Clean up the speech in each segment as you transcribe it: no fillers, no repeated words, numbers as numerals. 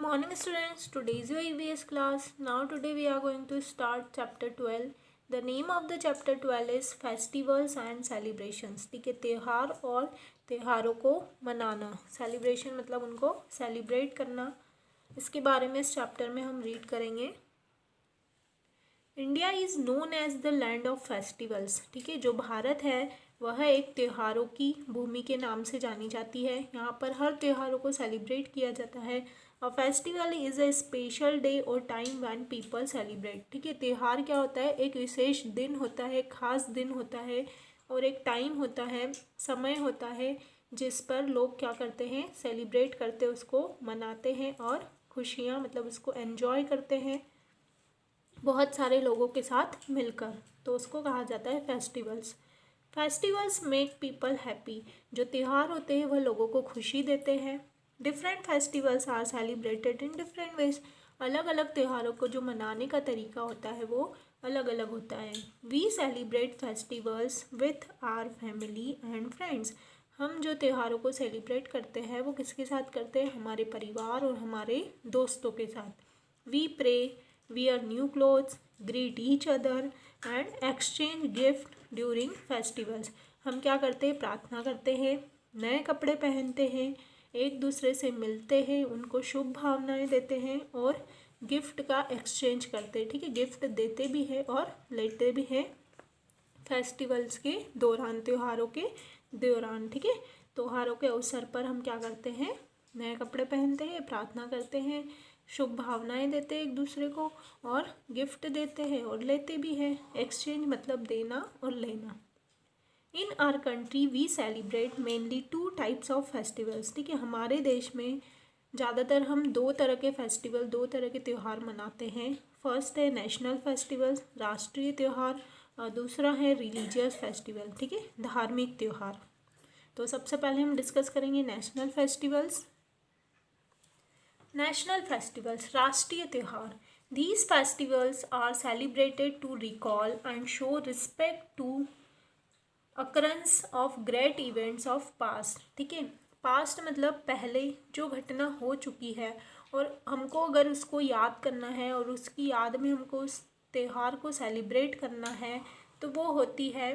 Morning students, today is your EVS class. Now today we are going to start chapter 12. The name of the chapter 12 is festivals and celebrations. ठीक है, त्योहार और त्योहारों को मनाना. Celebration मतलब उनको सेलिब्रेट करना. इसके बारे में इस चैप्टर में हम रीड करेंगे. India is known as the land of festivals. ठीक है, जो भारत है वह एक त्योहारों की भूमि के नाम से जानी जाती है. यहाँ पर हर त्योहारों को सेलिब्रेट किया जाता है. A festival is a special day और टाइम व्हेन पीपल सेलिब्रेट. ठीक है, त्यौहार क्या होता है? एक विशेष दिन होता है, एक खास दिन होता है और एक टाइम होता है, समय होता है जिस पर लोग क्या करते हैं? सेलिब्रेट करते, उसको मनाते हैं और खुशियाँ मतलब उसको एन्जॉय करते हैं बहुत सारे लोगों के साथ मिलकर. तो उसको कहा जाता है festivals. Festivals make people happy. जो त्यौहार होते हैं वह लोगों को खुशी देते हैं. Different festivals are celebrated in different ways. अलग अलग त्योहारों को जो मनाने का तरीका होता है वो अलग अलग होता है. We celebrate festivals with our family and friends. हम जो त्योहारों को सेलिब्रेट करते हैं वो किसके साथ करते हैं? हमारे परिवार और हमारे दोस्तों के साथ. We pray, wear new clothes, greet each other and exchange gift during festivals. हम क्या करते हैं? प्रार्थना करते हैं, नए कपड़े पहनते हैं, एक दूसरे से मिलते हैं, उनको शुभ भावनाएं देते हैं और गिफ्ट का एक्सचेंज करते हैं. ठीक है, गिफ्ट देते भी हैं और लेते भी हैं फेस्टिवल्स के दौरान, त्योहारों के दौरान. ठीक है, त्योहारों के अवसर पर हम क्या करते हैं? नए कपड़े पहनते हैं, प्रार्थना करते हैं, शुभ भावनाएं देते हैं एक दूसरे को और गिफ्ट देते हैं और लेते भी हैं. एक्सचेंज मतलब देना और लेना. In our country we celebrate mainly 2 types of festivals. ठीक है, हमारे देश में ज़्यादातर हम 2 तरह के फेस्टिवल, 2 तरह के त्यौहार मनाते हैं. फर्स्ट है नेशनल फेस्टिवल, राष्ट्रीय त्यौहार, और दूसरा है रिलीजियस फेस्टिवल. ठीक है, धार्मिक त्यौहार. तो सबसे पहले हम डिस्कस करेंगे नेशनल फेस्टिवल्स. नेशनल फेस्टिवल्स, राष्ट्रीय त्यौहार. These festivals are celebrated to recall and show respect to occurrence of great events of past. ठीक है, पास्ट मतलब पहले जो घटना हो चुकी है और हमको अगर उसको याद करना है और उसकी याद में हमको उस त्यौहार को सेलिब्रेट करना है तो वो होती है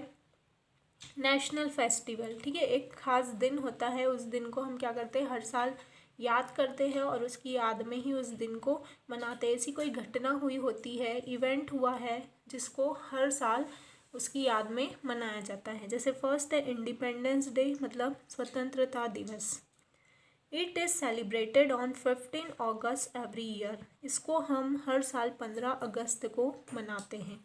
नेशनल फेस्टिवल. ठीक है, एक ख़ास दिन होता है, उस दिन को हम क्या करते हैं? हर साल याद करते हैं और उसकी याद में ही उस दिन को मनाते हैं. ऐसी कोई घटना हुई होती है, इवेंट हुआ है जिसको हर साल उसकी याद में मनाया जाता है. जैसे फर्स्ट है इंडिपेंडेंस डे मतलब स्वतंत्रता दिवस. It is celebrated on 15 August every year. इसको हम हर साल 15 अगस्त को मनाते हैं.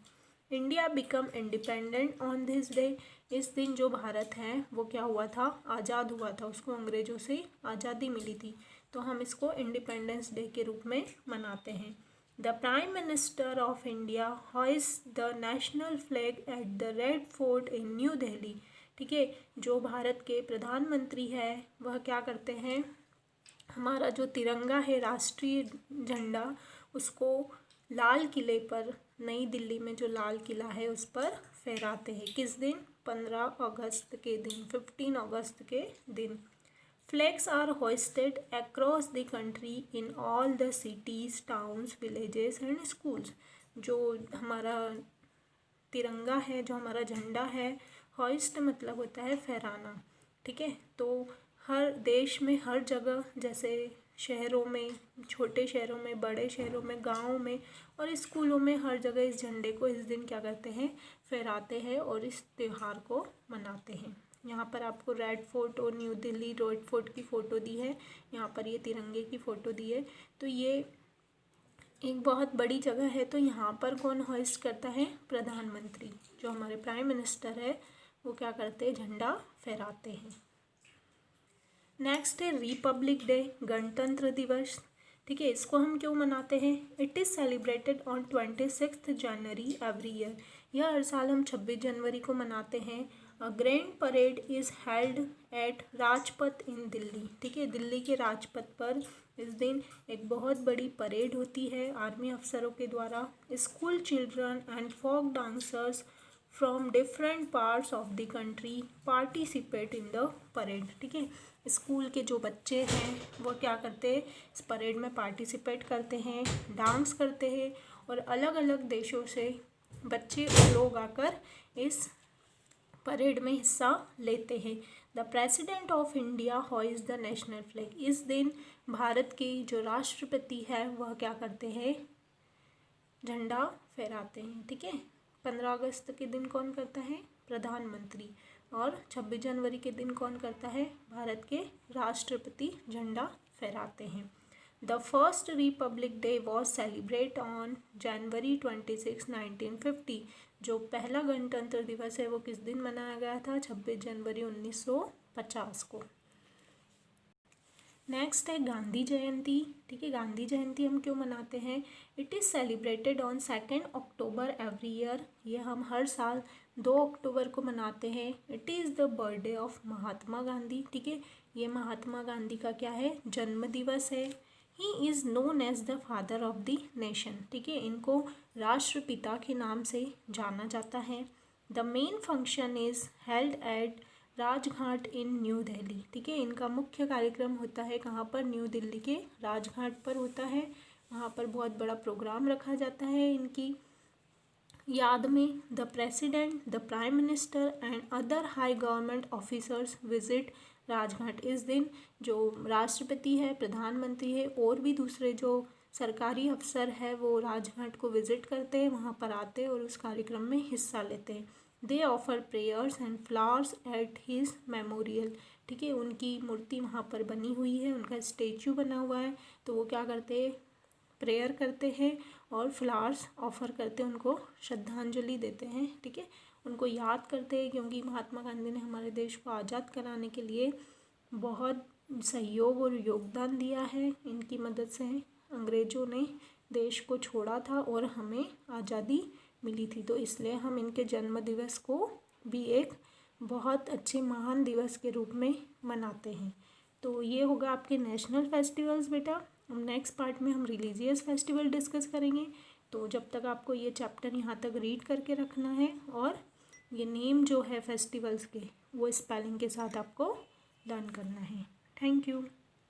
India become independent on this day. इस दिन जो भारत है वो क्या हुआ था? आज़ाद हुआ था, उसको अंग्रेज़ों से आज़ादी मिली थी. तो हम इसको इंडिपेंडेंस डे के रूप में मनाते हैं. The prime minister of India hoist the national flag at the red fort in new Delhi. ठीक है, जो भारत के प्रधानमंत्री है वह क्या करते हैं? हमारा जो तिरंगा है, राष्ट्रीय झंडा, उसको लाल किले पर, नई दिल्ली में जो लाल किला है उस पर फहराते हैं. किस दिन? 15 अगस्त के दिन, 15 अगस्त के दिन. Flags are hoisted across the country in all the cities, towns, villages and schools. जो हमारा तिरंगा है, जो हमारा झंडा है, होइस्ट मतलब होता है फहराना. ठीक है, तो हर देश में हर जगह, जैसे शहरों में, छोटे शहरों में, बड़े शहरों में, गाँव में और स्कूलों में, हर जगह इस झंडे को इस दिन क्या करते हैं? फहराते हैं और इस त्यौहार को मनाते हैं. यहाँ पर आपको रेड फोर्ट और न्यू दिल्ली रेड फोर्ट की फ़ोटो दी है, यहाँ पर ये तिरंगे की फ़ोटो दी है. तो ये एक बहुत बड़ी जगह है. तो यहाँ पर कौन होइस्ट करता है? प्रधानमंत्री, जो हमारे प्राइम मिनिस्टर है वो क्या करते हैं? झंडा फहराते हैं. नेक्स्ट है रिपब्लिक डे, गणतंत्र दिवस. ठीक है, इसको हम क्यों मनाते हैं? It is celebrated on 26 January every year. यह हर साल हम 26 जनवरी को मनाते हैं. A grand parade is held at Rajpath in Delhi. ठीक है, दिल्ली के राजपथ पर इस दिन एक बहुत बड़ी परेड होती है आर्मी अफसरों के द्वारा. School children and folk dancers from different parts of the country participate in the parade. ठीक है, स्कूल के जो बच्चे हैं वो क्या करते हैं, इस परेड में पार्टिसिपेट करते हैं, डांस करते हैं और अलग अलग देशों से बच्चे और लोग आकर इस परेड में हिस्सा लेते हैं। द प्रेसिडेंट ऑफ इंडिया हॉइज द नेशनल फ्लैग। इस दिन भारत की जो राष्ट्रपति है वह क्या करते हैं, झंडा फहराते हैं। ठीक है, 15 अगस्त के दिन कौन करता है, प्रधानमंत्री, और 26 जनवरी के दिन कौन करता है, भारत के राष्ट्रपति झंडा फहराते हैं। The first Republic day was celebrate on January 26, 1950। जो पहला गणतंत्र दिवस है वो किस दिन मनाया गया था, 26 जनवरी 1950 को। नेक्स्ट है गांधी जयंती। ठीक है, गांधी जयंती हम क्यों मनाते हैं, it is celebrated on 2 October every year. ये हम हर साल 2 अक्टूबर को मनाते हैं। It is the birthday of Mahatma Gandhi. ठीक है, ये महात्मा गांधी का क्या है, जन्म दिवस है। He is known as the father of the nation. ठीक है, इनको राष्ट्रपिता के नाम से जाना जाता है। The main function is held eight Rajghat in new Delhi. ठीक है, इनका मुख्य कार्यक्रम होता है कहाँ पर, न्यू दिल्ली के राजघाट पर होता है। वहाँ पर बहुत बड़ा प्रोग्राम रखा जाता है इनकी याद में। The president, the prime minister and other high government officers visit Rajghat. इस दिन जो राष्ट्रपति है, प्रधानमंत्री है और भी दूसरे जो सरकारी अफसर है वो राजघाट को विजिट करते हैं, वहाँ पर आते हैं और उस कार्यक्रम में हिस्सा लेते हैं। दे offer prayers and flowers at his memorial. ठीक है, उनकी मूर्ति वहाँ पर बनी हुई है, उनका स्टेचू बना हुआ है, तो वो क्या करते हैं, प्रेयर करते हैं और फ्लावर्स ऑफर करते हैं, उनको श्रद्धांजलि देते हैं। ठीक है, उनको याद करते हैं क्योंकि महात्मा गांधी ने हमारे देश को आज़ाद कराने के लिए बहुत सहयोग और योगदान दिया है। इनकी मदद से अंग्रेज़ों ने देश को छोड़ा था और हमें आज़ादी मिली थी, तो इसलिए हम इनके जन्म दिवस को भी एक बहुत अच्छे महान दिवस के रूप में मनाते हैं। तो ये होगा आपके नेशनल फेस्टिवल्स बेटा। नेक्स्ट पार्ट में हम रिलीजियस फेस्टिवल डिस्कस करेंगे। तो जब तक आपको ये चैप्टर यहाँ तक रीड करके रखना है और ये नेम जो है फेस्टिवल्स के वो स्पेलिंग के साथ आपको लर्न करना है। Thank you.